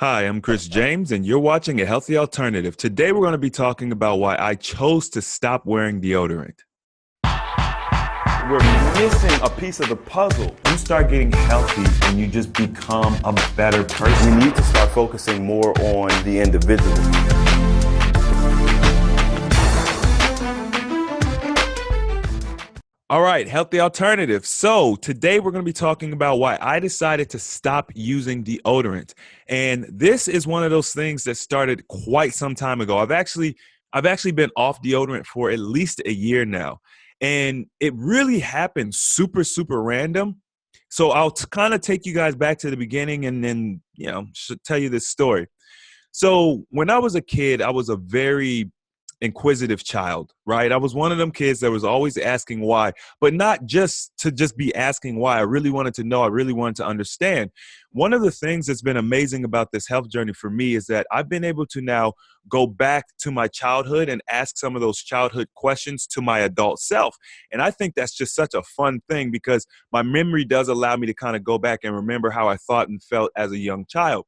Hi, I'm Chris James, and you're watching A Healthy Alternative. Today, we're going to be talking about why I chose to stop wearing deodorant. We're missing a piece of the puzzle. You start getting healthy and you just become a better person. We need to start focusing more on the individual. All right, Healthy Alternative. So, today we're going to be talking about why I decided to stop using deodorant. And this is one of those things that started quite some time ago. I've actually been off deodorant for at least a year now. And it really happened super random. So, I'll kind of take you guys back to the beginning and then, should tell you this story. So when I was a kid, I was a very inquisitive child, right? I was one of them kids that was always asking why, but not just to just be asking why. I really wanted to know. I really wanted to understand. One of the things that's been amazing about this health journey for me is that I've been able to now go back to my childhood and ask some of those childhood questions to my adult self. And I think that's just such a fun thing because my memory does allow me to kind of go back and remember how I thought and felt as a young child.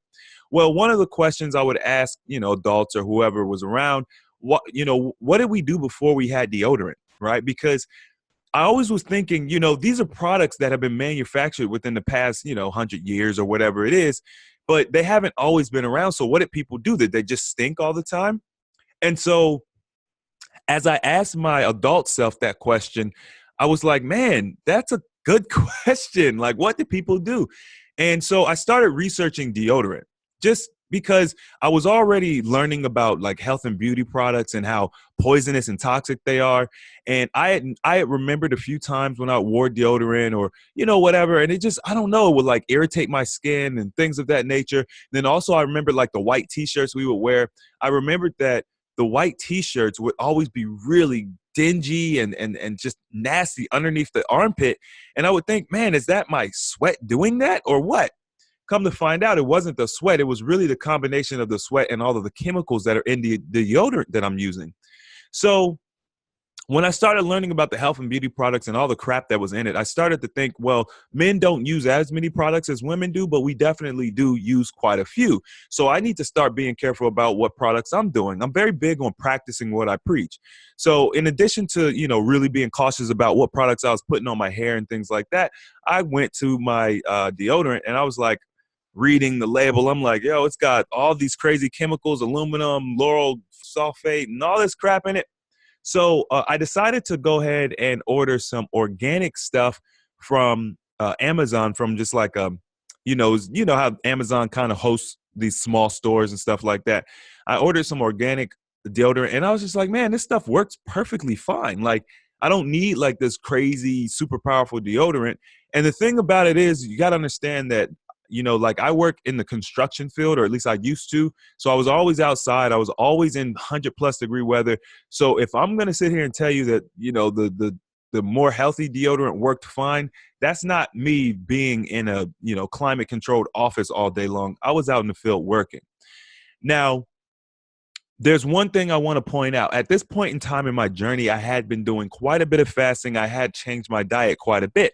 Well, one of the questions I would ask, adults or whoever was around, what did we do before we had deodorant, right? Because I always was thinking, these are products that have been manufactured within the past, 100 years or whatever it is, but they haven't always been around. So what did people do? Did they just stink all the time? And so as I asked my adult self that question, I was like, man, that's a good question. Like, what did people do? And so I started researching deodorant just because I was already learning about like health and beauty products and how poisonous and toxic they are. And I had remembered a few times when I wore deodorant or, whatever. And it just, I don't know, it would like irritate my skin and things of that nature. Then also I remember like the white t-shirts we would wear. I remembered that the white t-shirts would always be really dingy and just nasty underneath the armpit. And I would think, man, is that my sweat doing that or what? Come to find out, it wasn't the sweat. It was really the combination of the sweat and all of the chemicals that are in the deodorant that I'm using. So when I started learning about the health and beauty products and all the crap that was in it, I started to think, well, men don't use as many products as women do, but we definitely do use quite a few. So I need to start being careful about what products I'm doing. I'm very big on practicing what I preach. So in addition to, really being cautious about what products I was putting on my hair and things like that, I went to my deodorant and I was like, reading the label, I'm like, yo, it's got all these crazy chemicals, aluminum, lauryl sulfate, and all this crap in it. So I decided to go ahead and order some organic stuff from Amazon, from just like you know how Amazon kind of hosts these small stores and stuff like that. I ordered some organic deodorant, and I was just like, man, this stuff works perfectly fine. Like I don't need like this crazy, super powerful deodorant. And the thing about it is, you got to understand that like I work in the construction field, or at least I used to. So I was always outside. I was always in 100+ degree weather. So if I'm going to sit here and tell you that, the more healthy deodorant worked fine, that's not me being in a, climate controlled office all day long. I was out in the field working. Now, there's one thing I want to point out. At this point in time in my journey, I had been doing quite a bit of fasting. I had changed my diet quite a bit.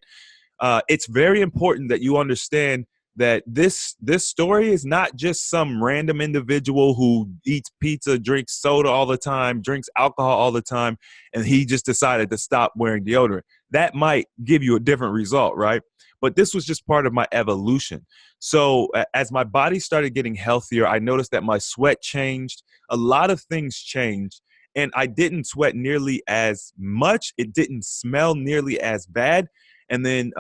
It's very important that you understand that this story is not just some random individual who eats pizza, drinks soda all the time, drinks alcohol all the time, and he just decided to stop wearing deodorant. That might give you a different result, right? But this was just part of my evolution. So as my body started getting healthier, I noticed that my sweat changed. A lot of things changed. And I didn't sweat nearly as much. It didn't smell nearly as bad. And then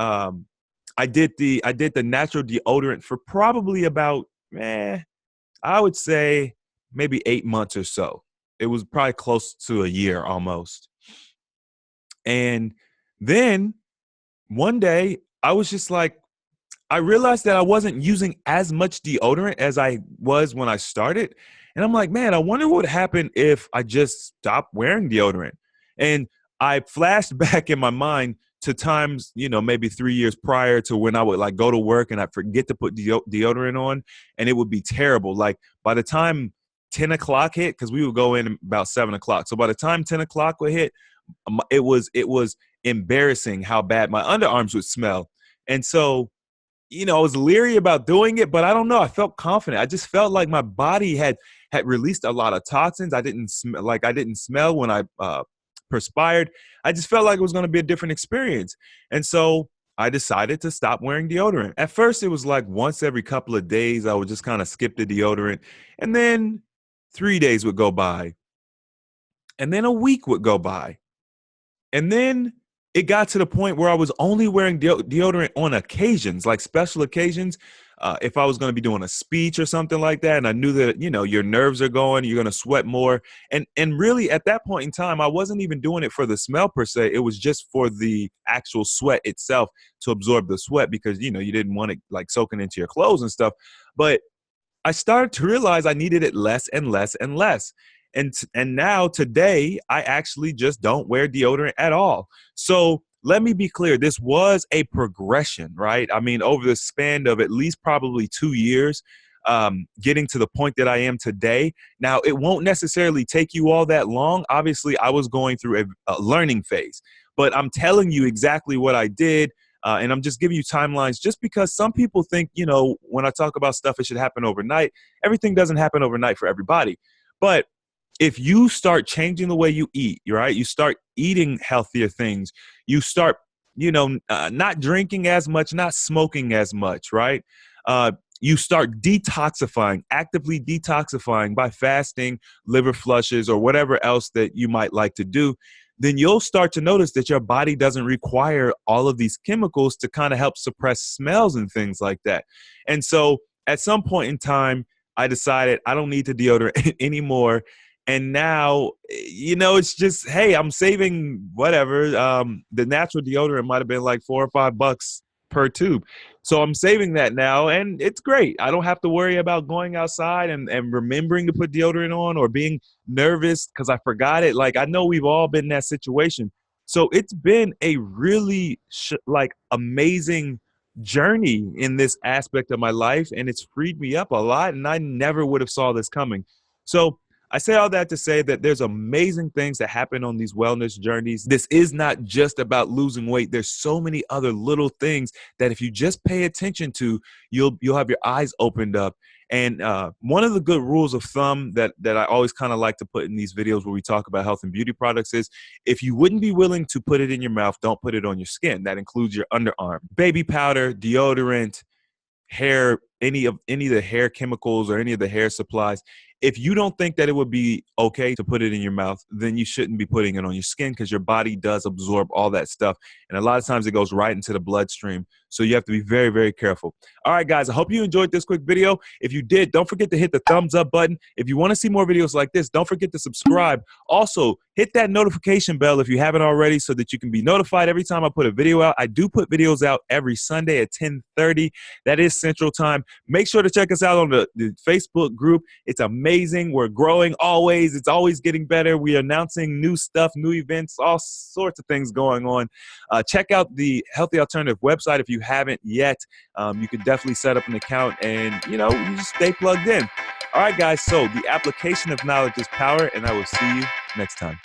I did the natural deodorant for probably about I would say maybe 8 months or so. It was probably close to a year almost. And then one day I was just like, I realized that I wasn't using as much deodorant as I was when I started. And I'm like, man, I wonder what would happen if I just stopped wearing deodorant. And I flashed back in my mind to times, maybe 3 years prior to when I would like go to work and I forget to put deodorant on, and it would be terrible. Like by the time 10 o'clock hit, because we would go in about 7 o'clock. So by the time 10 o'clock would hit, it was embarrassing how bad my underarms would smell. And so I was leery about doing it, but I don't know. I felt confident. I just felt like my body had released a lot of toxins. I didn't smell when I perspired. I just felt like it was going to be a different experience, and so I decided to stop wearing deodorant. At first, it was like once every couple of days, I would just kind of skip the deodorant, and then 3 days would go by, and then a week would go by. And then it got to the point where I was only wearing deodorant on occasions, like special occasions. If I was going to be doing a speech or something like that, and I knew that, your nerves are going, you're going to sweat more. And really at that point in time, I wasn't even doing it for the smell per se. It was just for the actual sweat itself, to absorb the sweat, because, you didn't want it like soaking into your clothes and stuff. But I started to realize I needed it less and less and less. And now today, I actually just don't wear deodorant at all. So let me be clear. This was a progression, right? I mean, over the span of at least probably 2 years, getting to the point that I am today. Now, it won't necessarily take you all that long. Obviously, I was going through a learning phase, but I'm telling you exactly what I did. And I'm just giving you timelines just because some people think, when I talk about stuff, it should happen overnight. Everything doesn't happen overnight for everybody. But if you start changing the way you eat, right? You start eating healthier things. You start, not drinking as much, not smoking as much, right? You start detoxifying, actively detoxifying by fasting, liver flushes, or whatever else that you might like to do. Then you'll start to notice that your body doesn't require all of these chemicals to kind of help suppress smells and things like that. And so at some point in time, I decided I don't need to deodorant anymore. And now, it's just, hey, I'm saving whatever. The natural deodorant might have been like $4 or $5 per tube. So I'm saving that now, and it's great. I don't have to worry about going outside and remembering to put deodorant on, or being nervous because I forgot it. Like, I know we've all been in that situation. So it's been a really amazing journey in this aspect of my life, and it's freed me up a lot, and I never would have saw this coming. So I say all that to say that there's amazing things that happen on these wellness journeys. This is not just about losing weight. There's so many other little things that if you just pay attention to, you'll have your eyes opened up. And one of the good rules of thumb that I always kind of like to put in these videos where we talk about health and beauty products is, if you wouldn't be willing to put it in your mouth, don't put it on your skin. That includes your underarm. Baby powder, deodorant, hair, any of the hair chemicals or any of the hair supplies. If you don't think that it would be okay to put it in your mouth, then you shouldn't be putting it on your skin, because your body does absorb all that stuff. And a lot of times it goes right into the bloodstream. So you have to be very, very careful. All right, guys, I hope you enjoyed this quick video. If you did, don't forget to hit the thumbs up button. If you want to see more videos like this, don't forget to subscribe. Also, hit that notification bell if you haven't already, so that you can be notified every time I put a video out. I do put videos out every Sunday at 10:30. That is Central Time. Make sure to check us out on the Facebook group. It's amazing. We're growing always. It's always getting better. We're announcing new stuff, new events, all sorts of things going on. Check out the Healthy Alternative website if you haven't yet. You can definitely set up an account, and you just stay plugged in. All right, guys, so the application of knowledge is power, and I will see you next time.